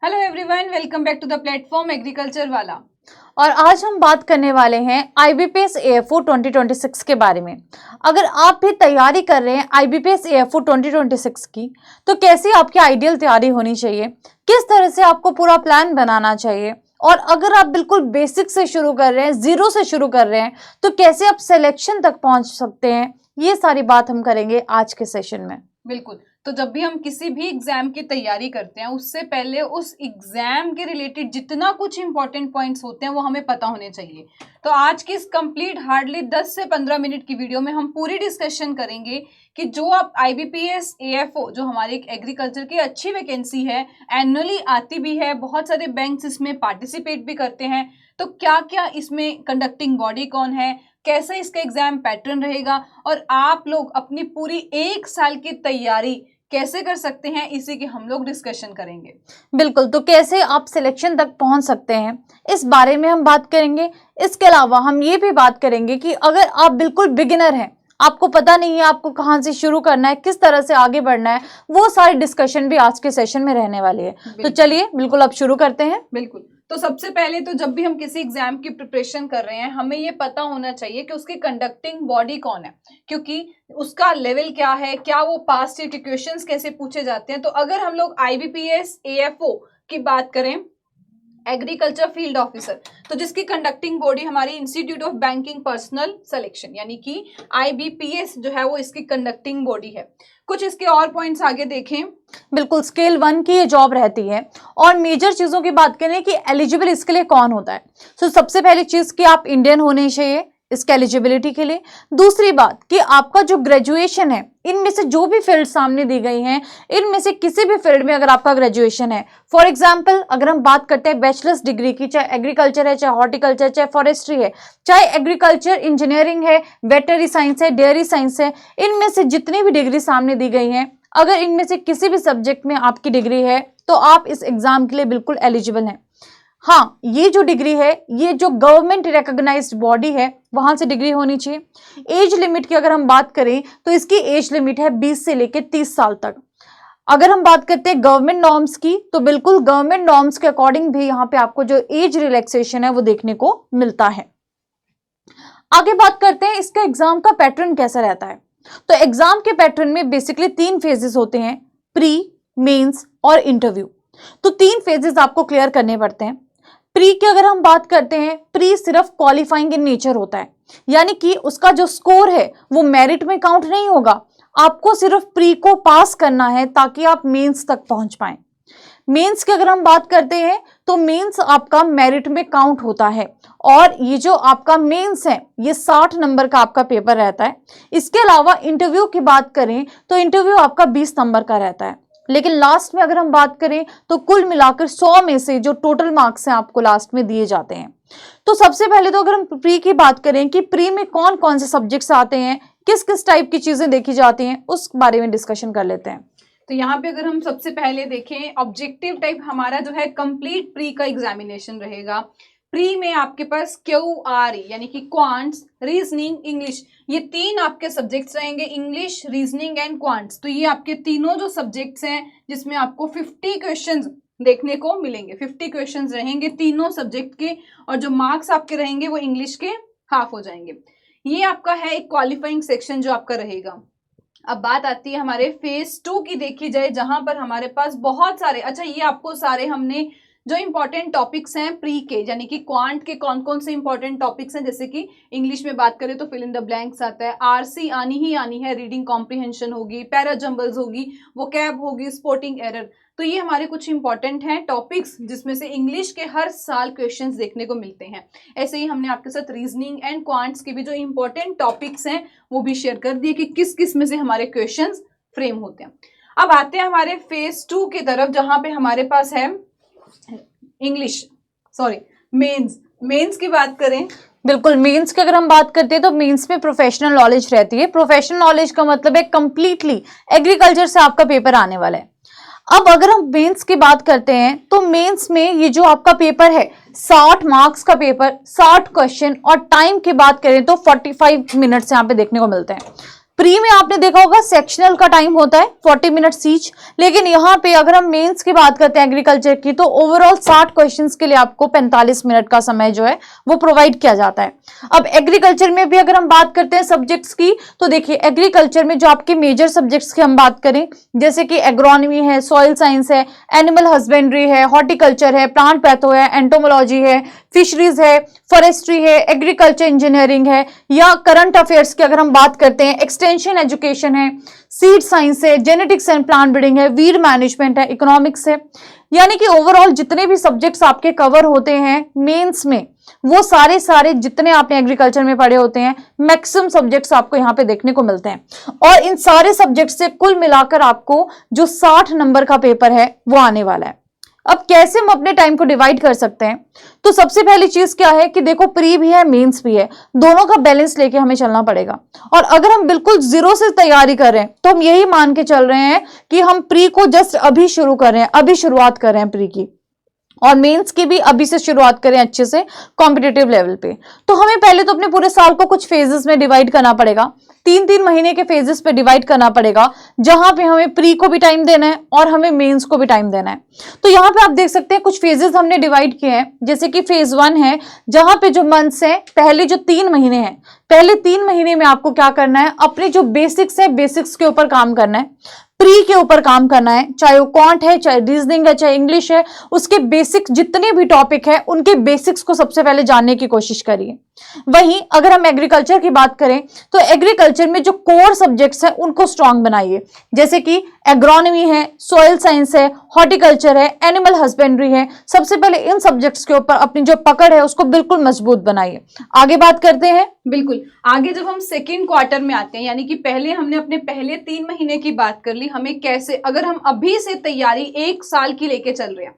Hello everyone, welcome back to the platform agriculture वाला। और आज हम बात करने वाले हैं IBPS AFO 2026 के बारे में। अगर आप भी तैयारी कर रहे हैं IBPS AFO 2026 की, तो कैसी आपकी आइडियल तैयारी होनी चाहिए, किस तरह से आपको पूरा प्लान बनाना चाहिए, और अगर आप बिल्कुल बेसिक से शुरू कर रहे हैं, जीरो से शुरू कर रहे हैं, तो कैसे आप सिलेक्शन तक पहुंच सकते हैं, ये सारी बात हम करेंगे आज के सेशन में। बिल्कुल। तो जब भी हम किसी भी एग्जाम की तैयारी करते हैं, उससे पहले उस एग्जाम के रिलेटेड जितना कुछ इंपॉर्टेंट पॉइंट्स होते हैं वो हमें पता होने चाहिए। तो आज की इस कंप्लीट हार्डली 10 से 15 मिनट की वीडियो में हम पूरी डिस्कशन करेंगे कि जो आप IBPS AFO, जो हमारी एक एग्रीकल्चर की अच्छी वैकेंसी है, एनुअली आती भी है, बहुत सारे बैंक्स इसमें पार्टिसिपेट भी करते हैं, तो क्या क्या इसमें कंडक्टिंग बॉडी कौन है, कैसे इसका एग्जाम पैटर्न रहेगा, और आप लोग अपनी पूरी एक साल की तैयारी कैसे कर सकते हैं, इसी की हम लोग डिस्कशन करेंगे। बिल्कुल, तो कैसे आप सिलेक्शन तक पहुंच सकते हैं, इस बारे में हम बात करेंगे। इसके अलावा हम ये भी बात करेंगे कि अगर आप बिल्कुल बिगिनर हैं, आपको पता नहीं है आपको कहाँ से शुरू करना है, किस तरह से आगे बढ़ना है, वो सारी डिस्कशन भी आज के सेशन में रहने वाली है। तो चलिए बिल्कुल अब शुरू करते हैं। बिल्कुल। तो सबसे पहले तो जब भी हम किसी एग्जाम की प्रिपरेशन कर रहे हैं, हमें ये पता होना चाहिए कि उसकी कंडक्टिंग बॉडी कौन है, क्योंकि उसका लेवल क्या है, क्या वो पास्ट ईयर के क्वेश्चंस कैसे पूछे जाते हैं। तो अगर हम लोग IBPS AFO की बात करें, एग्रीकल्चर फील्ड ऑफिसर, तो जिसकी कंडक्टिंग बॉडी हमारी institute of banking personal selection यानी कि IBPS जो है वो इसकी कंडक्टिंग बॉडी है। कुछ इसके और पॉइंट्स आगे देखें। बिल्कुल, स्केल 1 की ये जॉब रहती है। और मेजर चीजों की बात करें कि एलिजिबल इसके लिए कौन होता है, तो सबसे पहली चीज कि आप इंडियन होने चाहिए इसके एलिजिबिलिटी के लिए। दूसरी बात कि आपका जो ग्रेजुएशन है, इनमें से जो भी फील्ड सामने दी गई हैं, इनमें से किसी भी फील्ड में अगर आपका ग्रेजुएशन है, फॉर एग्जांपल अगर हम बात करते हैं बैचलर्स डिग्री की, चाहे एग्रीकल्चर है, चाहे हॉर्टिकल्चर, चाहे फॉरेस्ट्री है, चाहे एग्रीकल्चर इंजीनियरिंग है, वेटनरी साइंस है, डेयरी साइंस है, इनमें से जितनी भी डिग्री सामने दी गई हैं, अगर इनमें से किसी भी सब्जेक्ट में आपकी डिग्री है, तो आप इस एग्जाम के लिए बिल्कुल एलिजिबल हैं। हाँ, ये जो डिग्री है, ये जो गवर्नमेंट रिकॉग्नाइज्ड बॉडी है, वहां से डिग्री होनी चाहिए। एज लिमिट की अगर हम बात करें तो इसकी एज लिमिट है 20 से लेकर 30 साल तक। अगर हम बात करते हैं गवर्नमेंट नॉर्म्स की, तो बिल्कुल गवर्नमेंट नॉर्म्स के अकॉर्डिंग भी यहाँ पे आपको जो एज रिलैक्सेशन है वो देखने को मिलता है। आगे बात करते हैं इसका एग्जाम का पैटर्न कैसा रहता है। तो एग्जाम के पैटर्न में बेसिकली 3 फेजेस होते हैं, प्री, मेंस और इंटरव्यू। तो 3 फेजेस आपको क्लियर करने पड़ते हैं। प्री की अगर हम बात करते हैं, प्री सिर्फ क्वालिफाइंग इन नेचर होता है, यानी कि उसका जो स्कोर है वो मेरिट में काउंट नहीं होगा। आपको सिर्फ प्री को पास करना है ताकि आप मेंस तक पहुंच पाएं। मेंस की अगर हम बात करते हैं तो मेंस आपका मेरिट में काउंट होता है, और ये जो आपका मेंस है ये 60 नंबर का आपका पेपर रहता है। इसके अलावा इंटरव्यू की बात करें तो इंटरव्यू आपका 20 नंबर का रहता है। लेकिन लास्ट में अगर हम बात करें तो कुल मिलाकर 100 में से जो टोटल मार्क्स हैं आपको लास्ट में दिए जाते हैं। तो सबसे पहले तो अगर हम प्री की बात करें कि प्री में कौन कौन से सब्जेक्ट्स आते हैं, किस किस टाइप की चीजें देखी जाती हैं, उस बारे में डिस्कशन कर लेते हैं। तो यहाँ पे अगर हम सबसे पहले देखें, ऑब्जेक्टिव टाइप हमारा जो है कंप्लीट प्री का एग्जामिनेशन रहेगा। प्री में आपके पास QRE यानी कि क्वांट्स, रीजनिंग, इंग्लिश, ये 3 आपके सब्जेक्ट्स रहेंगे, इंग्लिश, रीजनिंग एंड क्वांट्स। तो ये आपके तीनों जो सब्जेक्ट्स हैं जिसमें आपको 50 क्वेश्चंस देखने को मिलेंगे। 50 क्वेश्चंस रहेंगे तीनों सब्जेक्ट के, और जो मार्क्स आपके रहेंगे वो इंग्लिश के हाफ हो जाएंगे। ये आपका है एक क्वालिफाइंग सेक्शन जो आपका रहेगा। अब बात आती है हमारे फेज 2 की, देखी जाए जहां पर हमारे पास बहुत सारे, अच्छा ये आपको सारे हमने जो इंपॉर्टेंट टॉपिक्स हैं प्री के, यानी कि क्वांट के कौन कौन से इंपॉर्टेंट टॉपिक्स हैं, जैसे कि इंग्लिश में बात करें तो फिल इन द ब्लैंक्स आता है, RC आनी ही आनी है, रीडिंग कॉम्प्रिहेंशन होगी, पैरा जंबल्स होगी, वोकैब होगी, स्पोर्टिंग एरर। तो ये हमारे कुछ इंपॉर्टेंट हैं टॉपिक्स जिसमें से इंग्लिश के हर साल क्वेश्चंस देखने को मिलते हैं। ऐसे ही हमने आपके साथ रीजनिंग एंड क्वांट्स के भी जो इंपॉर्टेंट टॉपिक्स हैं वो भी शेयर कर दिए कि किस किस में से हमारे क्वेश्चंस फ्रेम होते हैं। अब आते हैं हमारे फेज 2 की तरफ, जहां पे हमारे पास है मेंस की बात करें। बिल्कुल, मेंस की अगर हम बात करते हैं तो मेंस में प्रोफेशनल नॉलेज रहती है। प्रोफेशनल नॉलेज का मतलब है कंप्लीटली एग्रीकल्चर से आपका पेपर आने वाला है। अब अगर हम मेंस की बात करते हैं तो मेंस में ये जो आपका पेपर है 60 मार्क्स का पेपर, 60 क्वेश्चन, और टाइम की बात करें तो 45 मिनट्स यहाँ पे देखने को मिलते हैं। प्री में आपने देखा होगा सेक्शनल का टाइम होता है 40 मिनट ईच, लेकिन यहाँ पे अगर हम मेंस की बात करते हैं एग्रीकल्चर की, तो ओवरऑल 60 क्वेश्चंस के लिए आपको 45 मिनट का समय जो है वो प्रोवाइड किया जाता है। अब एग्रीकल्चर में भी अगर हम बात करते हैं सब्जेक्ट्स की, तो देखिए एग्रीकल्चर में जो आपके मेजर सब्जेक्ट्स की हम बात करें, जैसे कि एग्रोनॉमी है, सॉइल साइंस है, एनिमल हस्बेंड्री है, हॉर्टिकल्चर है, प्लांट पैथो है, एंटोमोलॉजी है, फिशरीज है, फॉरेस्ट्री है, एग्रीकल्चर इंजीनियरिंग है, या करंट अफेयर्स की अगर हम बात करते हैं एक्सटेंशन एजुकेशन है, सीड साइंस है, जेनेटिक्स एंड प्लांट ब्रीडिंग है, वीड मैनेजमेंट है, इकोनॉमिक्स है। यानी कि ओवरऑल जितने भी सब्जेक्ट्स आपके कवर होते हैं मेंस में, वो सारे जितने आपने एग्रीकल्चर में पढ़े होते हैं, मैक्सिमम सब्जेक्ट्स आपको यहाँ पे देखने को मिलते हैं। और इन सारे सब्जेक्ट से कुल मिलाकर आपको जो 60 नंबर का पेपर है वो आने वाला है। अब कैसे हम अपने टाइम को डिवाइड कर सकते हैं? तो सबसे पहली चीज क्या है कि देखो प्री भी है मेंस भी है, दोनों का बैलेंस लेके हमें चलना पड़ेगा। और अगर हम बिल्कुल जीरो से तैयारी कर रहे हैं तो हम यही मान के चल रहे हैं कि हम प्री को जस्ट अभी शुरू कर रहे हैं, अभी शुरुआत कर रहे हैं प्री की, और मेंस की भी अभी से शुरुआत करें अच्छे से कॉम्पिटिटिव लेवल पे। तो हमें पहले तो अपने पूरे साल को कुछ फेजेस में डिवाइड करना पड़ेगा, 3-3 महीने के फेजेस पे डिवाइड करना पड़ेगा, जहां पे हमें प्री को भी टाइम देना है और हमें मेंस को भी टाइम देना है। तो यहाँ पे आप देख सकते हैं कुछ फेजेस हमने डिवाइड किए हैं, जैसे कि फेज 1 है, जहां पे जो मंथ्स है, पहले जो 3 महीने हैं, पहले 3 महीने में आपको क्या करना है, अपने जो बेसिक्स है बेसिक्स के ऊपर काम करना है, प्री के ऊपर काम करना है, चाहे वो क्वांट है, चाहे रीजनिंग है, चाहे इंग्लिश है, उसके बेसिक जितने भी टॉपिक है उनके बेसिक्स को सबसे पहले जानने की कोशिश करिए। वहीं अगर हम एग्रीकल्चर की बात करें तो एग्रीकल्चर में जो कोर सब्जेक्ट्स हैं उनको स्ट्रांग बनाइए, जैसे कि एग्रोनॉमी है, सॉइल साइंस है, हॉर्टिकल्चर है, एनिमल हस्बेंड्री है। सबसे पहले इन सब्जेक्ट्स के ऊपर अपनी जो पकड़ है उसको बिल्कुल मजबूत बनाइए। आगे बात करते हैं। बिल्कुल, आगे जब हम सेकेंड क्वार्टर में आते हैं, यानी कि पहले हमने अपने पहले 3 महीने की बात कर ली, हमें कैसे, अगर हम अभी से तैयारी 1 साल की लेके चल रहे हैं,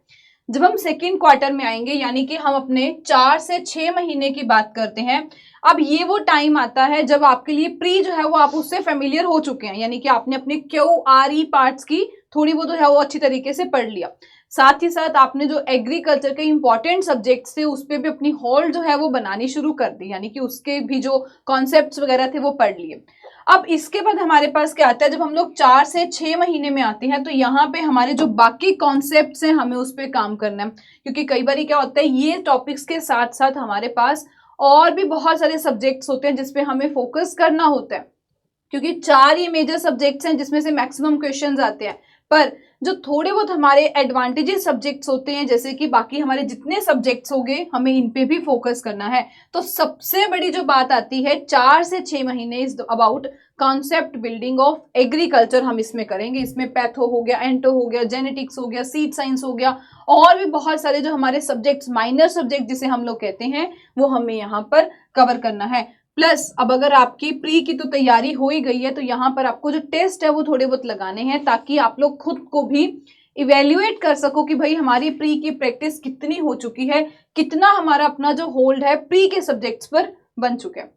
जब हम सेकेंड क्वार्टर में आएंगे यानी कि हम अपने 4 से 6 महीने की बात करते हैं। अब ये वो टाइम आता है जब आपके लिए प्री जो है वो आप उससे फेमिलियर हो चुके हैं, यानी कि आपने अपने QRE पार्ट्स की थोड़ी वो जो है वो अच्छी तरीके से पढ़ लिया। साथ ही साथ आपने जो एग्रीकल्चर के इंपॉर्टेंट सब्जेक्ट्स थे उस पर भी अपनी होल्ड जो है वो बनानी शुरू कर दी, यानी कि उसके भी जो कॉन्सेप्ट्स वगैरह थे वो पढ़ लिए। अब इसके बाद हमारे पास क्या आता है, जब हम लोग 4 से 6 महीने में आते हैं तो यहाँ पे हमारे जो बाकी कॉन्सेप्ट्स हैं हमें उस पर काम करना है, क्योंकि कई बार क्या होता है ये टॉपिक्स के साथ साथ हमारे पास और भी बहुत सारे सब्जेक्ट्स होते हैं जिसपे हमें फोकस करना होता है, क्योंकि 4 ये मेजर सब्जेक्ट्स हैं जिसमें से मैक्सिमम क्वेश्चंस आते हैं। पर जो थोड़े बहुत हमारे एडवांटेजेस सब्जेक्ट्स होते हैं, जैसे कि बाकी हमारे जितने सब्जेक्ट्स हो गए, हमें इन पे भी फोकस करना है। तो सबसे बड़ी जो बात आती है 4 से 6 महीने is about concept building of agriculture हम इसमें करेंगे। इसमें पैथो हो गया, एंटो हो गया, जेनेटिक्स हो गया, सीड साइंस हो गया, और भी बहुत सारे जो हमारे सब्जेक्ट्स, माइनर सब्जेक्ट जिसे हम लोग कहते हैं, वो हमें यहाँ पर कवर करना है। प्लस अब अगर आपकी प्री की तो तैयारी हो ही गई है तो यहाँ पर आपको जो टेस्ट है वो थोड़े बहुत लगाने हैं, ताकि आप लोग खुद को भी इवेल्युएट कर सको कि भाई हमारी प्री की प्रैक्टिस कितनी हो चुकी है, कितना हमारा अपना जो होल्ड है प्री के सब्जेक्ट्स पर बन चुका है।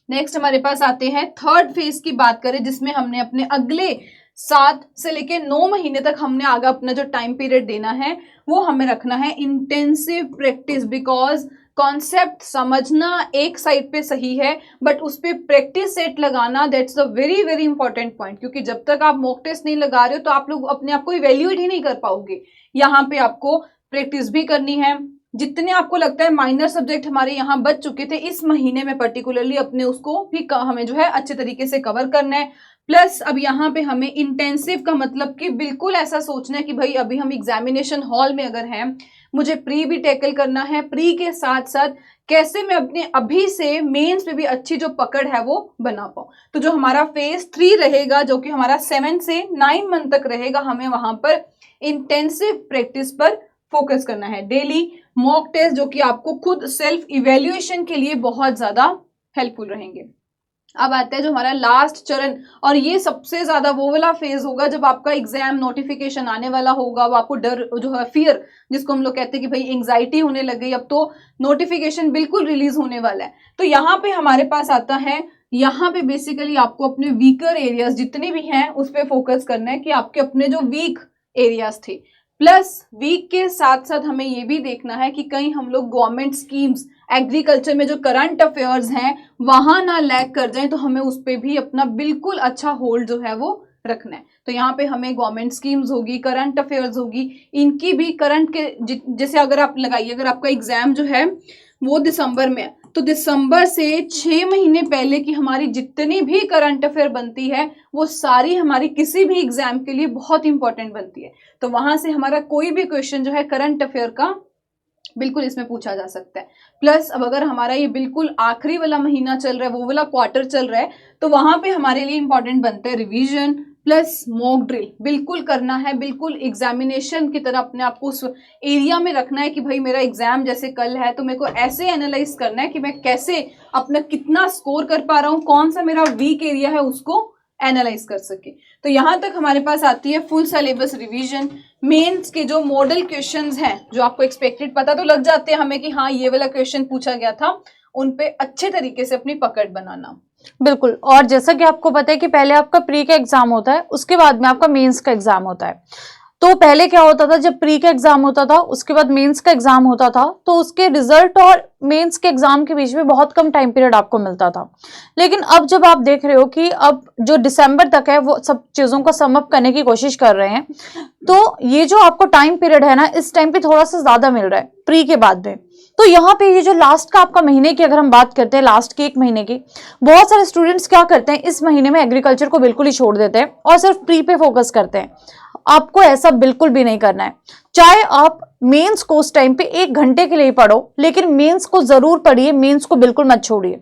नेक्स्ट हमारे पास आते हैं थर्ड फेज की बात करें, जिसमें हमने अपने अगले 7 से लेके 9 महीने तक हमने आगे अपना जो टाइम पीरियड देना है वो हमें रखना है इंटेंसिव प्रैक्टिस। बिकॉज कॉन्सेप्ट समझना एक साइड पे सही है, बट उस पर प्रैक्टिस सेट लगाना that's a very very important point, क्योंकि जब तक आप मॉक टेस्ट नहीं लगा रहे हो तो आप लोग अपने आप को इवेल्युएट ही नहीं कर पाओगे। यहाँ पे आपको प्रैक्टिस भी करनी है। जितने आपको लगता है माइनर सब्जेक्ट हमारे यहाँ बच चुके थे इस महीने में पर्टिकुलरली, अपने उसको भी हमें जो है अच्छे तरीके से कवर करना है। प्लस अब यहाँ पे हमें इंटेंसिव का मतलब कि बिल्कुल ऐसा सोचना है कि भाई अभी हम एग्जामिनेशन हॉल में अगर हैं, मुझे प्री भी टैकल करना है, प्री के साथ साथ कैसे मैं अपने अभी से मेंस पे भी अच्छी जो पकड़ है वो बना पाऊँ। तो जो हमारा फेज 3 रहेगा, जो कि हमारा 7 से 9 मंथ तक रहेगा, हमें वहां पर इंटेंसिव प्रैक्टिस पर फोकस करना है। डेली मॉक टेस्ट जो कि आपको खुद सेल्फ इवेल्युएशन के लिए बहुत ज्यादा हेल्पफुल रहेंगे। अब आता है जो हमारा लास्ट चरण, और ये सबसे ज्यादा वो वाला फेज होगा जब आपका एग्जाम नोटिफिकेशन आने वाला होगा, वो आपको डर जो है, फियर जिसको हम लोग कहते हैं कि भाई एंग्जाइटी होने लग गई, अब तो नोटिफिकेशन बिल्कुल रिलीज होने वाला है। तो यहाँ पे हमारे पास आता है, यहाँ पे बेसिकली आपको अपने वीकर एरियाज जितने भी हैं उस पर फोकस करना है कि आपके अपने जो वीक एरियाज थे, प्लस वीक के साथ साथ हमें ये भी देखना है कि कहीं हम लोग गवर्नमेंट स्कीम्स एग्रीकल्चर में जो करंट अफेयर्स हैं वहां ना लैग कर जाएं, तो हमें उस पर भी अपना बिल्कुल अच्छा होल्ड जो है वो रखना है। तो यहाँ पे हमें गवर्नमेंट स्कीम्स होगी, करंट अफेयर्स होगी, इनकी भी करंट के जैसे अगर आप लगाइए, अगर आपका एग्जाम जो है वो दिसंबर में है, तो दिसंबर से 6 महीने पहले की हमारी जितनी भी करंट अफेयर बनती है वो सारी हमारी किसी भी एग्जाम के लिए बहुत इंपॉर्टेंट बनती है। तो वहां से हमारा कोई भी क्वेश्चन जो है करंट अफेयर का बिल्कुल इसमें पूछा जा सकता है। प्लस अब अगर हमारा ये बिल्कुल आखिरी वाला महीना चल रहा है, वो वाला क्वार्टर चल रहा है, तो वहां पे हमारे लिए इंपॉर्टेंट बनते हैं रिवीजन प्लस मॉक ड्रिल बिल्कुल करना है। बिल्कुल एग्जामिनेशन की तरह अपने आप को उस एरिया में रखना है कि भाई मेरा एग्जाम जैसे कल है तो मेरे को ऐसे एनालाइज करना है कि मैं कैसे अपना कितना स्कोर कर पा रहा हूँ, कौन सा मेरा वीक एरिया है उसको एनालाइज कर सके। तो यहाँ तक हमारे पास आती है फुल सिलेबस रिवीजन। मेंस के जो मॉडल क्वेश्चंस हैं जो आपको एक्सपेक्टेड पता तो लग जाते हैं हमें कि हाँ ये वाला क्वेश्चन पूछा गया था, उन पे अच्छे तरीके से अपनी पकड़ बनाना। बिल्कुल। और जैसा कि आपको पता है कि पहले आपका प्री का एग्जाम होता है, उसके बाद में आपका मेंस का एग्जाम होता है। तो पहले क्या होता था, जब प्री का एग्जाम होता था उसके बाद मेंस का एग्जाम होता था, तो उसके रिजल्ट और मेंस के एग्जाम के बीच में बहुत कम टाइम पीरियड आपको मिलता था। लेकिन अब जब आप देख रहे हो कि अब जो दिसंबर तक है वो सब चीजों को सम अप करने की कोशिश कर रहे हैं, तो ये जो आपको टाइम पीरियड है ना, इस टाइम पे थोड़ा सा ज्यादा मिल रहा है प्री के बाद में। तो यहाँ पे ये जो लास्ट का आपका महीने की अगर हम बात करते हैं, लास्ट के 1 महीने की, बहुत सारे स्टूडेंट्स क्या करते हैं, इस महीने में एग्रीकल्चर को बिल्कुल ही छोड़ देते हैं और सिर्फ प्री पे फोकस करते हैं। आपको ऐसा बिल्कुल भी नहीं करना है। चाहे आप मेंस को उस टाइम पे 1 घंटे के लिए पढ़ो, लेकिन मेंस को जरूर पढ़िए, मेंस को बिल्कुल मत छोड़िए।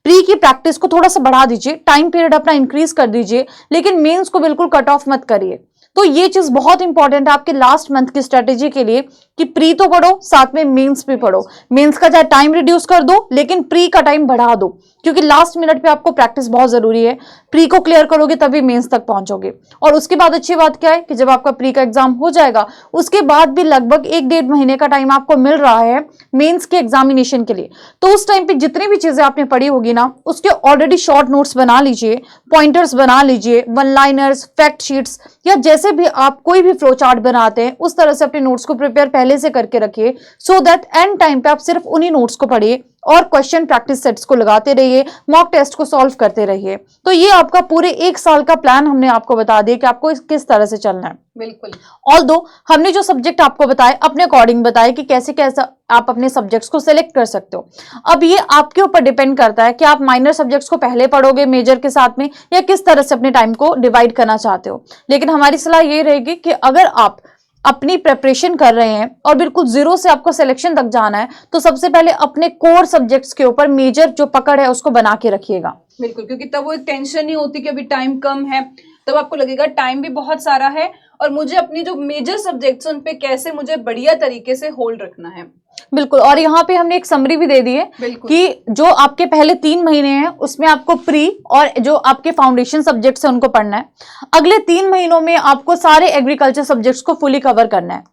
प्री की प्रैक्टिस को थोड़ा सा बढ़ा दीजिए, टाइम पीरियड अपना इंक्रीज कर दीजिए, लेकिन मेंस को बिल्कुल कट ऑफ मत करिए। तो ये चीज बहुत इंपॉर्टेंट है आपके लास्ट मंथ की स्ट्रेटेजी के लिए कि प्री तो पढ़ो, साथ में मेंस भी पढ़ो। मेंस का चाहे टाइम रिड्यूस कर दो, लेकिन प्री का टाइम बढ़ा दो, क्योंकि लास्ट मिनट पे आपको प्रैक्टिस बहुत जरूरी है। प्री को क्लियर करोगे तभी मेंस तक पहुंचोगे। और उसके बाद अच्छी बात क्या है कि जब आपका प्री का एग्जाम हो जाएगा, उसके बाद भी लगभग 1-1.5 महीने का टाइम आपको मिल रहा है मेंस के एग्जामिनेशन के लिए। तो उस टाइम पे जितनी भी चीजें आपने पढ़ी होगी ना, उसके ऑलरेडी शॉर्ट नोट्स बना लीजिए, पॉइंटर्स बना लीजिए, वन लाइनर्स, फैक्ट शीट्स, या जैसे भी आप कोई भी फ्लो चार्ट बनाते हैं उस तरह से अपने नोट्स को प्रिपेयर पहले से करके रखिए, सो दैट एंड टाइम पे आप सिर्फ उन्हीं नोट्स को पढ़िए और क्वेश्चन प्रैक्टिस सेट्स को लगाते रहिए, मॉक टेस्ट को सॉल्व करते रहिए। तो ये आपका पूरे 1 साल का प्लान हमने आपको बता दिया कि आपको किस तरह से चलना है। बिल्कुल। ऑल्दो हमने जो सब्जेक्ट आपको बताए अपने अकॉर्डिंग बताए कि कैसे कैसे आप अपने सब्जेक्ट्स को सिलेक्ट कर सकते हो। अब ये आपके ऊपर डिपेंड करता है कि आप माइनर सब्जेक्ट्स को पहले पढ़ोगे मेजर के साथ में, या किस तरह से अपने टाइम को डिवाइड करना चाहते हो। लेकिन हमारी सलाह ये रहेगी कि अगर आप अपनी प्रिपरेशन कर रहे हैं और बिल्कुल जीरो से आपको सिलेक्शन तक जाना है, तो सबसे पहले अपने कोर सब्जेक्ट्स के ऊपर मेजर जो पकड़ है उसको बना के रखिएगा। बिल्कुल, क्योंकि तब वो टेंशन नहीं होती कि अभी टाइम कम है, तब आपको लगेगा टाइम भी बहुत सारा है और मुझे अपनी जो मेजर सब्जेक्ट्स उन पे कैसे मुझे बढ़िया तरीके से होल्ड रखना है। बिल्कुल। और यहाँ पे हमने एक समरी भी दे दी है कि जो आपके पहले 3 महीने हैं उसमें आपको प्री और जो आपके फाउंडेशन सब्जेक्ट्स हैं उनको पढ़ना है। अगले 3 महीनों में आपको सारे एग्रीकल्चर सब्जेक्ट्स को फुली कवर करना है।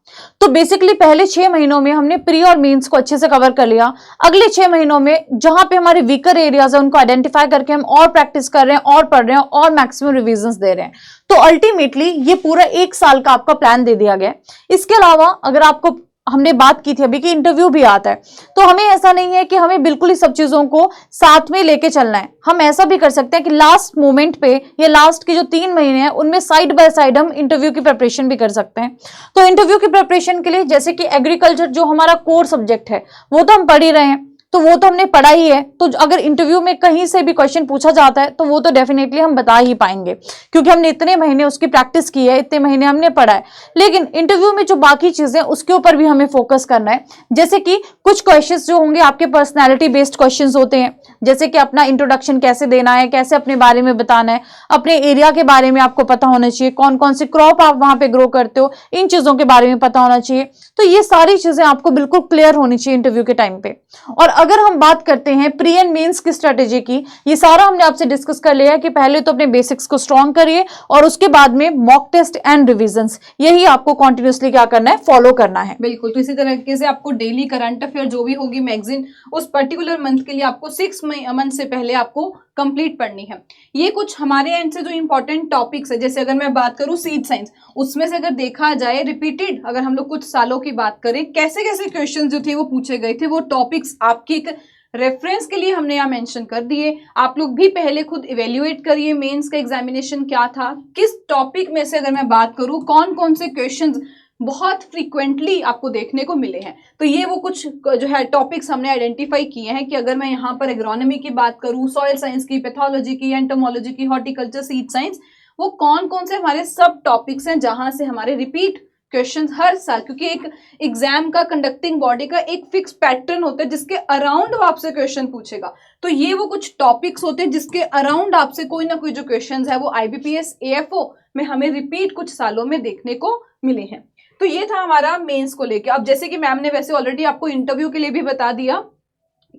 तो बेसिकली पहले 6 महीनों में हमने प्री और मेंस को अच्छे से कवर कर लिया। अगले 6 महीनों में जहां पे हमारे वीकर एरियाज है उनको आइडेंटिफाई करके हम और प्रैक्टिस कर रहे हैं और पढ़ रहे हैं और मैक्सिमम रिविजन दे रहे हैं। तो अल्टीमेटली ये पूरा 1 साल का आपका प्लान दे दिया गया है। इसके अलावा अगर आपको हमने बात की थी अभी कि इंटरव्यू भी आता है, तो हमें ऐसा नहीं है कि हमें बिल्कुल ही सब चीजों को साथ में लेके चलना है। हम ऐसा भी कर सकते हैं कि लास्ट मोमेंट पे या लास्ट के जो 3 महीने हैं उनमें साइड बाय साइड हम इंटरव्यू की प्रिपरेशन भी कर सकते हैं। तो इंटरव्यू की प्रिपरेशन के लिए जैसे कि एग्रीकल्चर जो हमारा कोर सब्जेक्ट है वो तो हम पढ़ ही रहे हैं, तो वो तो हमने पढ़ा ही है। तो अगर इंटरव्यू में कहीं से भी क्वेश्चन पूछा जाता है तो वो तो डेफिनेटली हम बता ही पाएंगे, क्योंकि हमने इतने महीने उसकी प्रैक्टिस की है, इतने महीने हमने पढ़ा है। लेकिन इंटरव्यू में जो बाकी चीजें उसके ऊपर भी हमें फोकस करना है। जैसे कि कुछ क्वेश्चंस जो होंगे आपके पर्सनैलिटी बेस्ड क्वेश्चंस होते हैं, जैसे कि अपना इंट्रोडक्शन कैसे देना है, कैसे अपने बारे में बताना है, अपने एरिया के बारे में आपको पता होना चाहिए, कौन कौन सी क्रॉप आप वहां पे ग्रो करते हो, इन चीजों के बारे में पता होना चाहिए। तो ये सारी चीजें आपको बिल्कुल क्लियर होनी चाहिए इंटरव्यू के टाइम पे। और अगर हम बात करते हैं प्री एंड मेंस की स्ट्रेटेजी की, ये सारा हमने आपसे डिस्कस कर लिया है कि पहले तो अपने बेसिक्स को स्ट्रॉन्ग करिए और उसके बाद में मॉक टेस्ट एंड रिविजन्स, यही आपको कंटिन्यूअसली क्या करना है, फॉलो करना है। बिल्कुल। तो इसी तरीके से आपको डेली करंट अफेयर जो भी होगी मैगजीन उस पर्टिकुलर मंथ के लिए आपको 6 मंथ से पहले आपको कंप्लीट पढ़नी है। ये कुछ हमारे एंड से जो इंपॉर्टेंट टॉपिक्स है, जैसे अगर मैं बात करूं सीड साइंस, उसमें से अगर देखा जाए रिपीटेड, अगर हम लोग कुछ सालों की बात करें, कैसे कैसे क्वेश्चन जो थे वो पूछे गए थे, वो टॉपिक्स आपकी एक रेफरेंस के लिए हमने यहाँ मेंशन कर दिए। आप लोग भी पहले खुद इवेल्युएट करिए मेंस का एग्जामिनेशन क्या था, किस टॉपिक में से अगर मैं बात करूं कौन कौन से क्वेश्चंस बहुत फ्रीक्वेंटली आपको देखने को मिले हैं। तो ये वो कुछ जो है टॉपिक्स हमने आइडेंटिफाई किए हैं कि अगर मैं यहाँ पर एग्रोनॉमी की बात करूँ, सॉइल साइंस की, पैथोलॉजी की, एंटोमोलॉजी की, हॉर्टिकल्चर, सीड साइंस, वो कौन कौन से हमारे सब टॉपिक्स हैं जहां से हमारे रिपीट क्वेश्चंस हर साल, क्योंकि एक एग्जाम का कंडक्टिंग बॉडी का एक फिक्स पैटर्न होता है जिसके अराउंड वो आपसे क्वेश्चन पूछेगा। तो ये वो कुछ टॉपिक्स होते हैं जिसके अराउंड आपसे कोई ना कोई जो क्वेश्चंस है वो IBPS AFO में हमें रिपीट कुछ सालों में देखने को मिले हैं। तो ये था हमारा मेंस को लेके। अब जैसे कि मैम ने वैसे ऑलरेडी आपको इंटरव्यू के लिए भी बता दिया,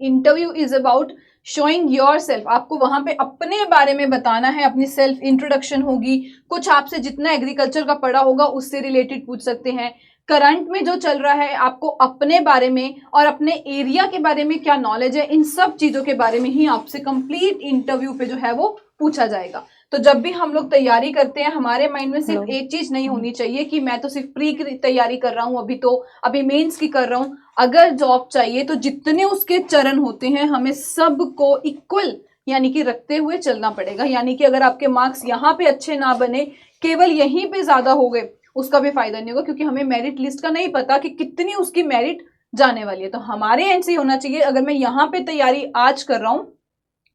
interview is about showing your self, आपको वहां पे अपने बारे में बताना है, अपनी सेल्फ इंट्रोडक्शन होगी, कुछ आपसे जितना एग्रीकल्चर का पढ़ा होगा उससे रिलेटेड पूछ सकते हैं, करंट में जो चल रहा है आपको अपने बारे में और अपने एरिया के बारे में क्या नॉलेज है, इन सब चीजों के बारे में ही आपसे कंप्लीट इंटरव्यू पे जो है वो पूछा जाएगा। तो जब भी हम लोग तैयारी करते हैं हमारे माइंड में सिर्फ एक चीज नहीं होनी चाहिए कि मैं तो सिर्फ प्री की तैयारी कर रहा हूँ, अभी मेंस की कर रहा हूँ। अगर जॉब चाहिए तो जितने उसके चरण होते हैं हमें सबको इक्वल यानी कि रखते हुए चलना पड़ेगा। यानी कि अगर आपके मार्क्स यहाँ पे अच्छे ना बने, केवल यहीं पे ज्यादा हो गए, उसका भी फायदा नहीं होगा, क्योंकि हमें मेरिट लिस्ट का नहीं पता कि कितनी उसकी मेरिट जाने वाली है। तो हमारे एंड से होना चाहिए अगर मैं यहाँ पे तैयारी आज कर रहा हूँ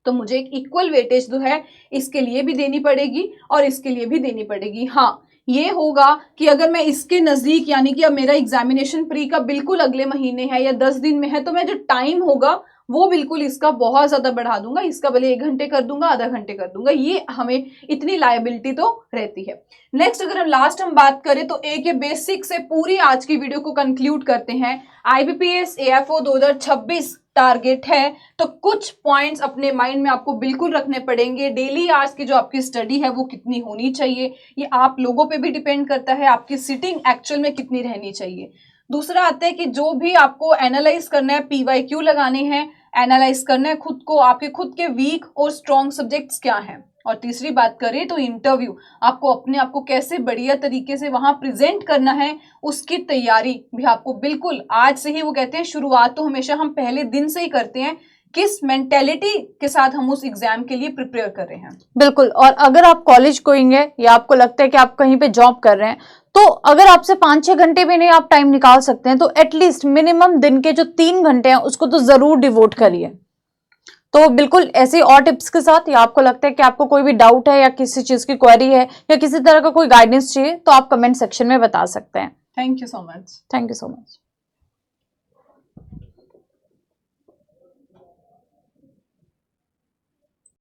तो मुझे एक इक्वल वेटेज जो है इसके लिए भी देनी पड़ेगी और इसके लिए भी देनी पड़ेगी। हाँ, ये होगा कि अगर मैं इसके नजदीक यानी कि अब मेरा एग्जामिनेशन प्री का बिल्कुल अगले महीने है या 10 दिन में है, तो मैं जो टाइम होगा वो बिल्कुल इसका बहुत ज्यादा बढ़ा दूंगा, इसका भले 1 घंटे कर दूंगा, आधा घंटे कर दूंगा, ये हमें इतनी लायबिलिटी तो रहती है। नेक्स्ट अगर हम बात करें तो एक ये बेसिक से पूरी आज की वीडियो को कंक्लूड करते हैं। IBPS AFO 2026 टारगेट है, तो कुछ पॉइंट्स अपने माइंड में आपको बिल्कुल रखने पड़ेंगे। डेली आवर्स की जो आपकी स्टडी है वो कितनी होनी चाहिए, ये आप लोगों पे भी डिपेंड करता है, आपकी सिटिंग एक्चुअल में कितनी रहनी चाहिए। दूसरा आता है कि जो भी आपको एनालाइज करना है, PYQ लगाने हैं, एनालाइज करना है खुद को, आपके खुद के वीक और स्ट्रॉन्ग सब्जेक्ट्स क्या हैं। और तीसरी बात करें तो इंटरव्यू, आपको अपने आप को कैसे बढ़िया तरीके से वहां प्रेजेंट करना है, उसकी तैयारी भी आपको बिल्कुल आज से ही, वो कहते हैं शुरुआत तो हमेशा हम पहले दिन से ही करते हैं, किस मेंटेलिटी के साथ हम उस एग्जाम के लिए प्रिपेयर कर रहे हैं। बिल्कुल। और अगर आप कॉलेज गोइंग है या आपको लगता है कि आप कहीं पे जॉब कर रहे हैं, तो अगर आपसे 5-6 घंटे भी नहीं आप टाइम निकाल सकते हैं, तो एटलीस्ट मिनिमम दिन के जो 3 घंटे हैं उसको तो जरूर डिवोट करिए। तो बिल्कुल ऐसे और टिप्स के साथ, या आपको लगता है कि आपको कोई भी डाउट है या किसी चीज की क्वेरी है या किसी तरह का कोई गाइडेंस चाहिए, तो आप कमेंट सेक्शन में बता सकते हैं। Thank you so much. Thank you so much.